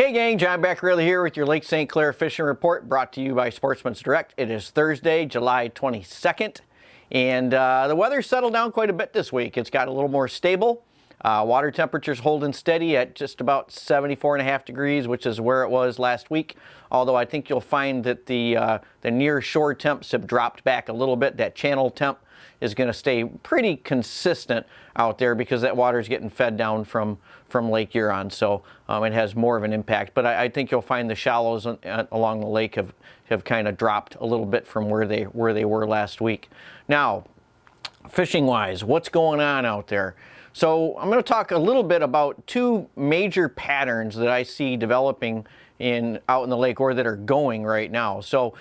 Hey gang, John Bacarella here with your Lake St. Clair Fishing Report, brought to you by Sportsmen's Direct. It is Thursday, July 22nd, and the weather's settled down quite a bit this week. It's got a little more stable. Water temperature's holding steady at just about 74.5 degrees, which is where it was last week. Although I think you'll find that the near shore temps have dropped back a little bit. That channel temp is going to stay pretty consistent out there because that water is getting fed down from Lake Huron, so it has more of an impact. But I think you'll find the shallows along the lake have kind of dropped a little bit from where they were last week. Now, fishing wise, what's going on out there? So I'm going to talk a little bit about two major patterns that I see developing out in the lake, or that are going right now. So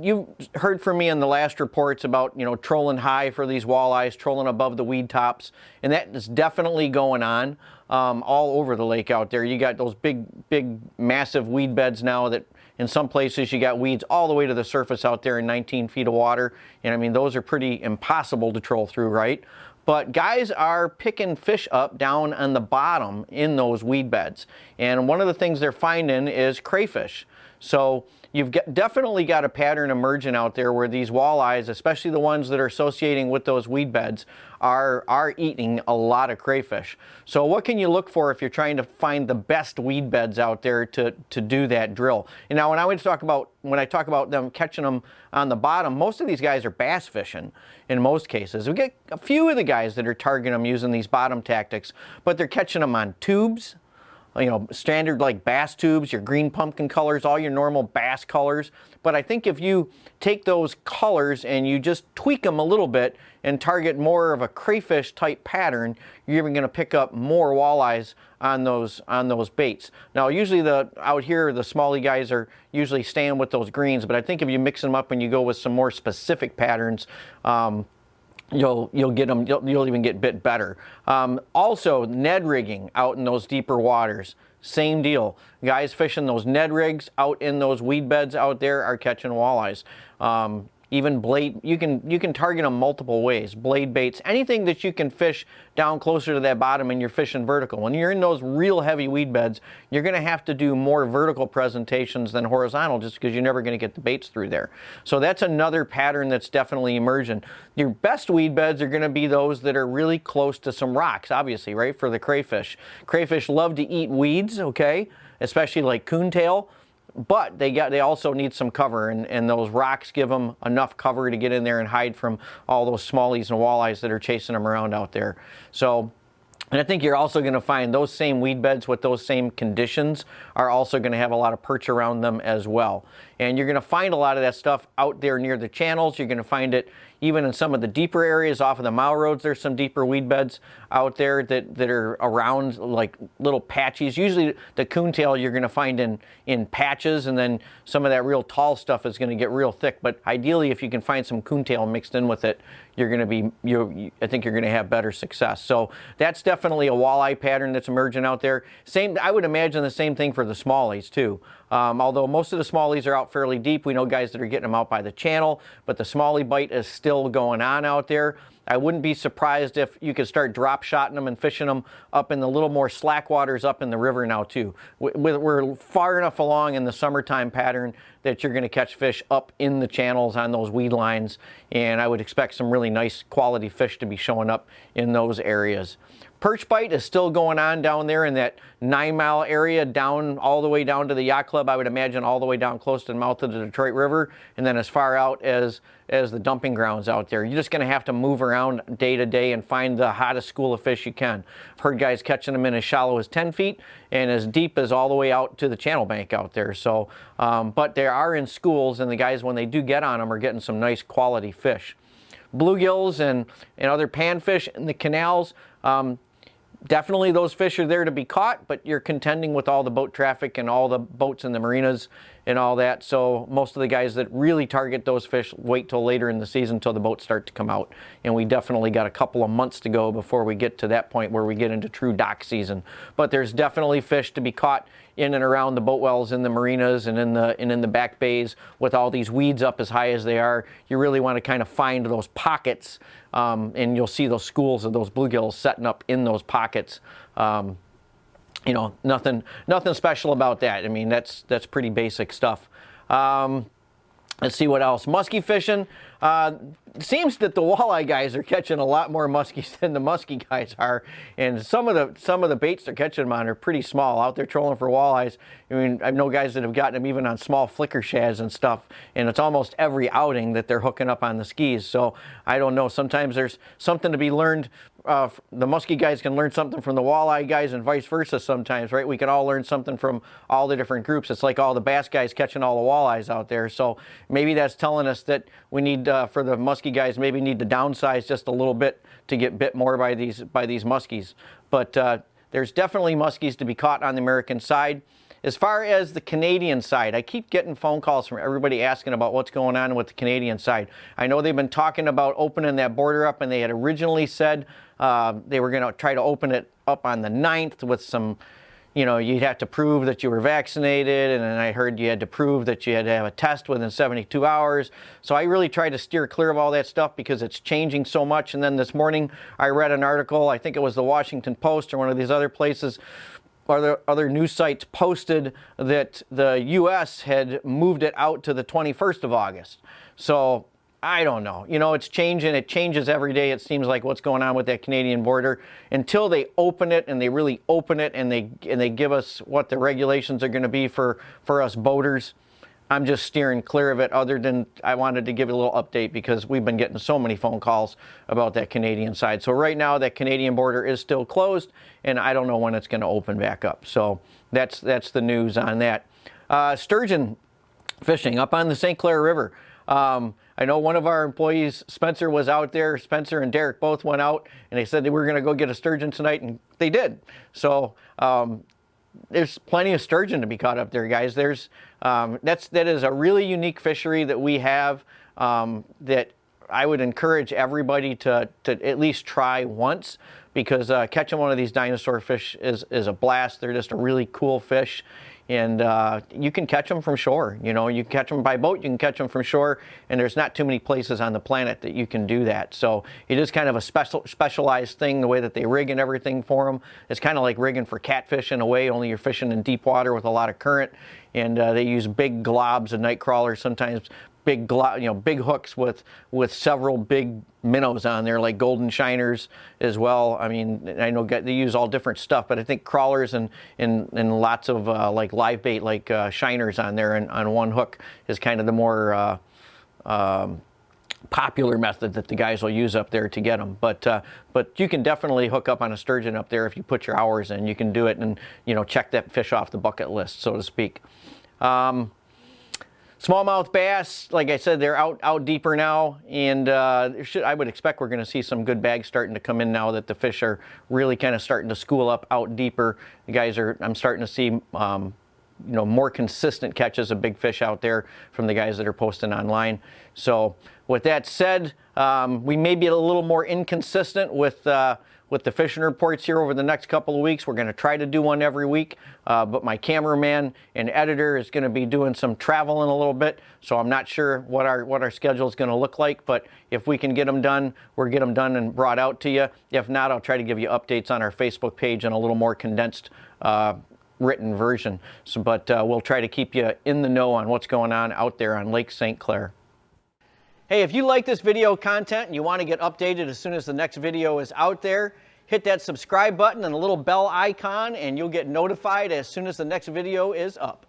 you heard from me in the last reports about, trolling high for these walleyes, trolling above the weed tops, and that is definitely going on all over the lake out there. You got those big, massive weed beds now that in some places you got weeds all the way to the surface out there in 19 feet of water. And I mean, those are pretty impossible to troll through, right? But guys are picking fish up down on the bottom in those weed beds. And one of the things they're finding is crayfish. So you've definitely got a pattern emerging out there where these walleyes, especially the ones that are associating with those weed beds, are eating a lot of crayfish. So what can you look for if you're trying to find the best weed beds out there to do that drill? And now when I talk about them catching them on the bottom, most of these guys are bass fishing in most cases. We get a few of the guys that are targeting them using these bottom tactics, but they're catching them on tubes. Standard like bass tubes, your green pumpkin colors, all your normal bass colors. But I think if you take those colors and you just tweak them a little bit and target more of a crayfish type pattern, you're even going to pick up more walleyes on those baits. Now usually out here the smallie guys are usually staying with those greens, but I think if you mix them up and you go with some more specific patterns, you'll get them. You'll even get bit better. Also, Ned rigging out in those deeper waters, same deal. Guys fishing those Ned rigs out in those weed beds out there are catching walleyes. Even blade, you can target them multiple ways. Blade baits, anything that you can fish down closer to that bottom and you're fishing vertical. When you're in those real heavy weed beds, you're going to have to do more vertical presentations than horizontal, just because you're never going to get the baits through there. So that's another pattern that's definitely emerging. Your best weed beds are going to be those that are really close to some rocks, obviously, right, for the crayfish. Crayfish love to eat weeds, okay, especially like coontail. But they also need some cover, and those rocks give them enough cover to get in there and hide from all those smallies and walleyes that are chasing them around out there. So, and I think you're also going to find those same weed beds with those same conditions are also going to have a lot of perch around them as well. And you're going to find a lot of that stuff out there near the channels. You're going to find it even in some of the deeper areas off of the mile roads. There's some deeper weed beds out there that are around, like little patches. Usually the coontail you're going to find in patches, and then some of that real tall stuff is going to get real thick. But ideally, if you can find some coontail mixed in with it, I think you're going to have better success. So that's definitely a walleye pattern that's emerging out there. I would imagine the same thing for the smallies too. Although most of the smallies are out fairly deep, we know guys that are getting them out by the channel, but the smallie bite is still going on out there. I wouldn't be surprised if you could start drop shotting them and fishing them up in the little more slack waters up in the river now too. We're far enough along in the summertime pattern that you're going to catch fish up in the channels on those weed lines, and I would expect some really nice quality fish to be showing up in those areas. Perch bite is still going on down there in that 9 Mile area, down all the way down to the yacht club. I would imagine all the way down close to the mouth of the Detroit River, and then as far out as the dumping grounds out there. You're just going to have to move around day to day and find the hottest school of fish you can. I've heard guys catching them in as shallow as 10 feet and as deep as all the way out to the channel bank out there. So, but they are in schools, and the guys, when they do get on them, are getting some nice quality fish. Bluegills and other panfish in the canals, definitely those fish are there to be caught, but you're contending with all the boat traffic and all the boats in the marinas and all that. So most of the guys that really target those fish wait till later in the season till the boats start to come out. And we definitely got a couple of months to go before we get to that point where we get into true dock season. But there's definitely fish to be caught in and around the boat wells, in the marinas, and in the back bays with all these weeds up as high as they are. You really want to kind of find those pockets, and you'll see those schools of those bluegills setting up in those pockets. you know, nothing special about that. I mean, that's pretty basic stuff. Let's see what else. Muskie fishing. It seems that the walleye guys are catching a lot more muskies than the muskie guys are, and some of the baits they're catching them on are pretty small. Out there trolling for walleyes, I mean, I know guys that have gotten them even on small flicker shads and stuff, and it's almost every outing that they're hooking up on the skis. So I don't know. Sometimes there's something to be learned. The muskie guys can learn something from the walleye guys and vice versa sometimes, right? We can all learn something from all the different groups. It's like all the bass guys catching all the walleyes out there. So maybe that's telling us that we need, for the muskie guys, maybe need to downsize just a little bit to get bit more by these muskies. But there's definitely muskies to be caught on the American side. As far as the Canadian side, I keep getting phone calls from everybody asking about what's going on with the Canadian side. I know they've been talking about opening that border up, and they had originally said they were going to try to open it up on the 9th with some, you know, you'd have to prove that you were vaccinated, and then I heard you had to prove that you had to have a test within 72 hours. So I really tried to steer clear of all that stuff because it's changing so much. And then this morning I read an article, I think it was the Washington Post or one of these other places, other news sites posted that the U.S. had moved it out to the 21st of August. So I don't know. You know, it's changing. It changes every day. It seems like what's going on with that Canadian border. Until they open it, and they really open it, and they give us what the regulations are going to be for us boaters, I'm just steering clear of it, other than I wanted to give you a little update because we've been getting so many phone calls about that Canadian side. So right now that Canadian border is still closed, and I don't know when it's going to open back up. So that's the news on that. Sturgeon fishing up on the St. Clair River. I know one of our employees, Spencer, was out there. Spencer and Derek both went out, and they said they were going to go get a sturgeon tonight, and they did. So there's plenty of sturgeon to be caught up there, guys. That is a really unique fishery that we have, that I would encourage everybody to at least try once, because catching one of these dinosaur fish is a blast. They're just a really cool fish, and you can catch them from shore. You know, you can catch them by boat, you can catch them from shore, and there's not too many places on the planet that you can do that. So it is kind of a specialized thing, the way that they rig and everything for them. It's kind of like rigging for catfish in a way, only you're fishing in deep water with a lot of current, and they use big globs of night crawlers, sometimes big hooks with several big minnows on there, like golden shiners as well. I mean, I know they use all different stuff, but I think crawlers and lots of like live bait, like shiners on there, and on one hook is kind of the more popular method that the guys will use up there to get them. But you can definitely hook up on a sturgeon up there if you put your hours in. You can do it and, you know, check that fish off the bucket list, so to speak. Smallmouth bass, like I said, they're out deeper now, and I would expect we're going to see some good bags starting to come in now that the fish are really kind of starting to school up out deeper. The guys I'm starting to see, you know, more consistent catches of big fish out there from the guys that are posting online. So with that said, we may be a little more inconsistent with the fishing reports here over the next couple of weeks. We're going to try to do one every week, but my cameraman and editor is going to be doing some traveling a little bit, so I'm not sure what our schedule is going to look like. But if we can get them done, we'll get them done and brought out to you. If not, I'll try to give you updates on our Facebook page in a little more condensed written version. So, but we'll try to keep you in the know on what's going on out there on Lake St. Clair. Hey, if you like this video content and you want to get updated as soon as the next video is out there, hit that subscribe button and the little bell icon, and you'll get notified as soon as the next video is up.